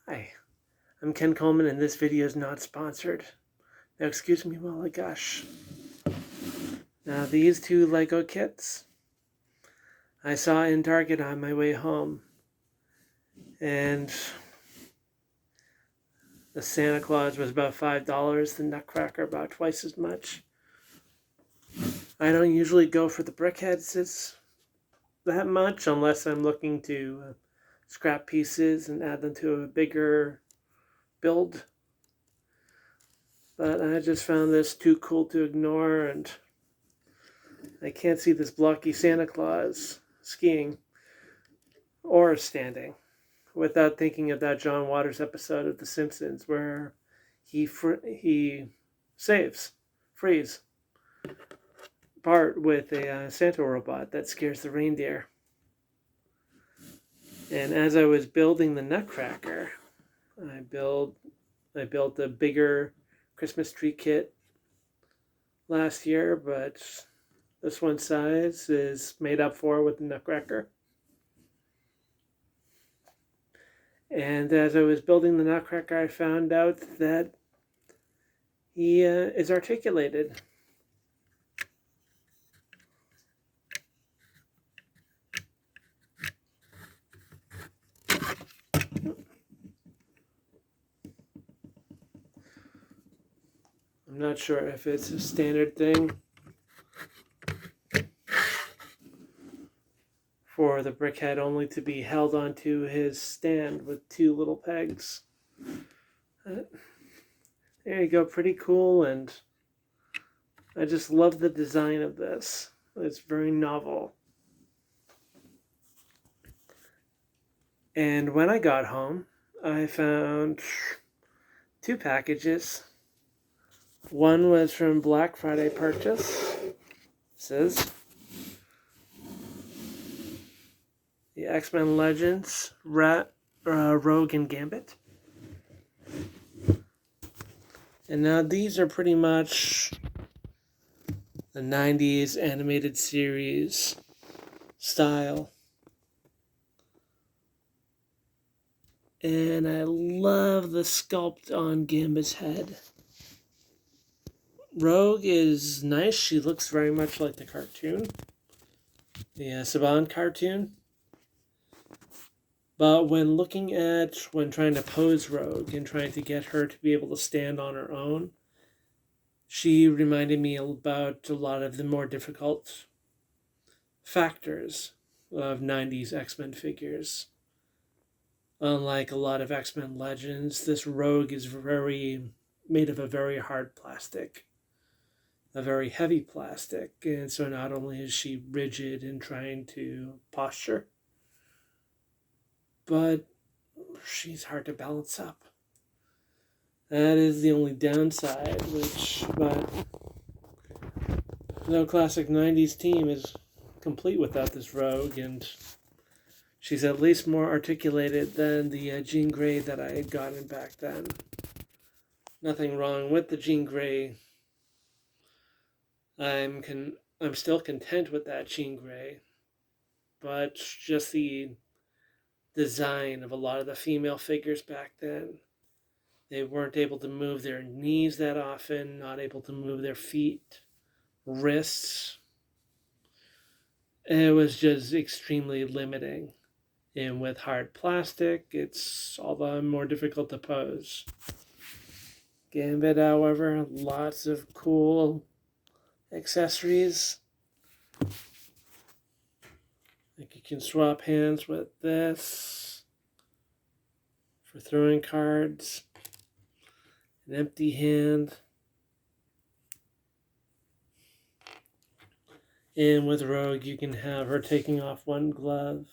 Hi, I'm Ken Coleman, and this video is not sponsored. Now excuse me while I gush. Now these two Lego kits I saw in Target on my way home, and the Santa Claus was about $5, the Nutcracker about twice as much. I don't usually go for the brickheads that much unless I'm looking to scrap pieces and add them to a bigger build. But I just found this too cool to ignore, and I can't see this blocky Santa Claus skiing or standing without thinking of that John Waters episode of The Simpsons where he frees Bart with a Santa robot that scares the reindeer. And as I was building the Nutcracker, I built a bigger Christmas tree kit last year, but this one size is made up for with the Nutcracker. And as I was building the Nutcracker, I found out that he is articulated. I'm not sure if it's a standard thing for the brickhead only to be held onto his stand with two little pegs. There you go, pretty cool, and I just love the design of this. It's very novel. And when I got home, I found two packages. One was from Black Friday purchase. This is the X-Men Legends, Rogue and Gambit. And now these are pretty much the 90s animated series style. And I love the sculpt on Gambit's head. Rogue is nice. She looks very much like the cartoon. The Saban cartoon. But when trying to pose Rogue and trying to get her to be able to stand on her own, she reminded me about a lot of the more difficult factors of 90s X-Men figures. Unlike a lot of X-Men Legends, this Rogue is made of a very hard plastic, a very heavy plastic, and so not only is she rigid in trying to posture, but she's hard to balance up. That is the only downside, but no classic 90s team is complete without this Rogue, and she's at least more articulated than the Jean Grey that I had gotten back then. Nothing wrong with the Jean Grey. I'm still content with that Jean Grey, but just the design of a lot of the female figures back then. They weren't able to move their knees that often, not able to move their feet, wrists. It was just extremely limiting. And with hard plastic, it's all the more difficult to pose. Gambit, however, lots of cool accessories. Like you can swap hands with this for throwing cards, an empty hand, and with Rogue you can have her taking off one glove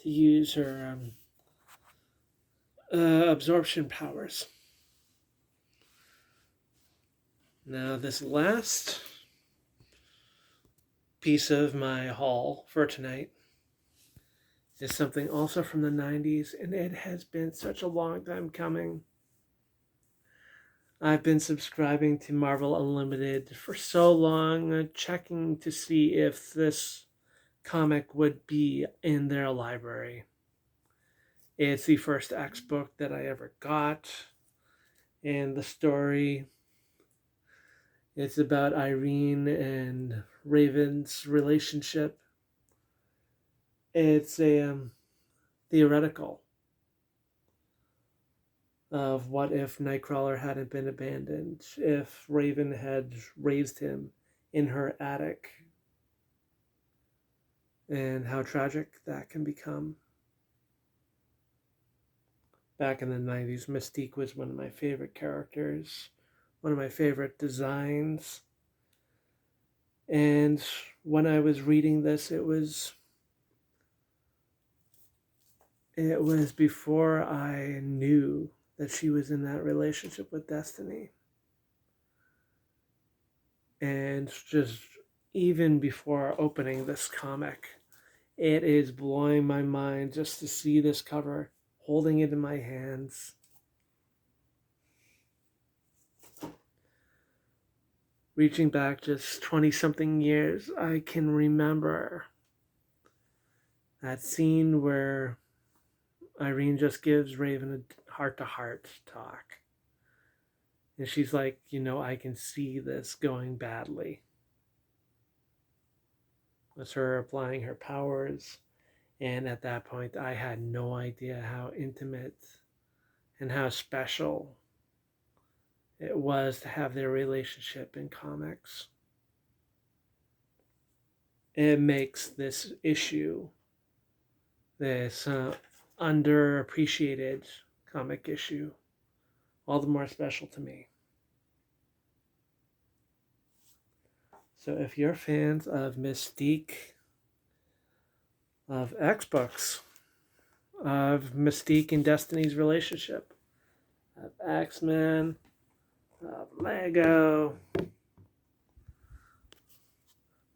to use her absorption powers. Now this last piece of my haul for tonight is something also from the 90s, and it has been such a long time coming. I've been subscribing to Marvel Unlimited for so long, checking to see if this comic would be in their library. It's the first X book that I ever got. And the story, it's about Irene and Raven's relationship. It's a theoretical of what if Nightcrawler hadn't been abandoned, if Raven had raised him in her attic, and how tragic that can become. Back in the 90s, Mystique was one of my favorite characters, one of my favorite designs. And when I was reading this, it was before I knew that she was in that relationship with Destiny. And just even before opening this comic, it is blowing my mind just to see this cover, holding it in my hands. Reaching back just 20-something years, I can remember that scene where Irene just gives Raven a heart-to-heart talk. And she's like, I can see this going badly. It's her applying her powers. And at that point, I had no idea how intimate and how special it was to have their relationship in comics. It makes this issue, this underappreciated comic issue, all the more special to me. So if you're fans of Mystique, of X-Books, of Mystique and Destiny's relationship, of X-Men, of Lego,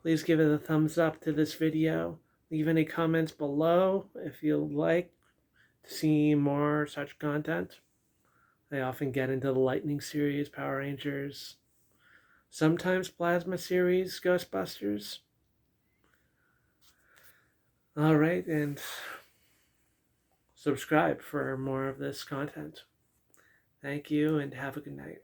please give it a thumbs up to this video. Leave any comments below if you'd like to see more such content. I often get into the Lightning series, Power Rangers, sometimes Plasma series, Ghostbusters. All right, and subscribe for more of this content. Thank you and have a good night.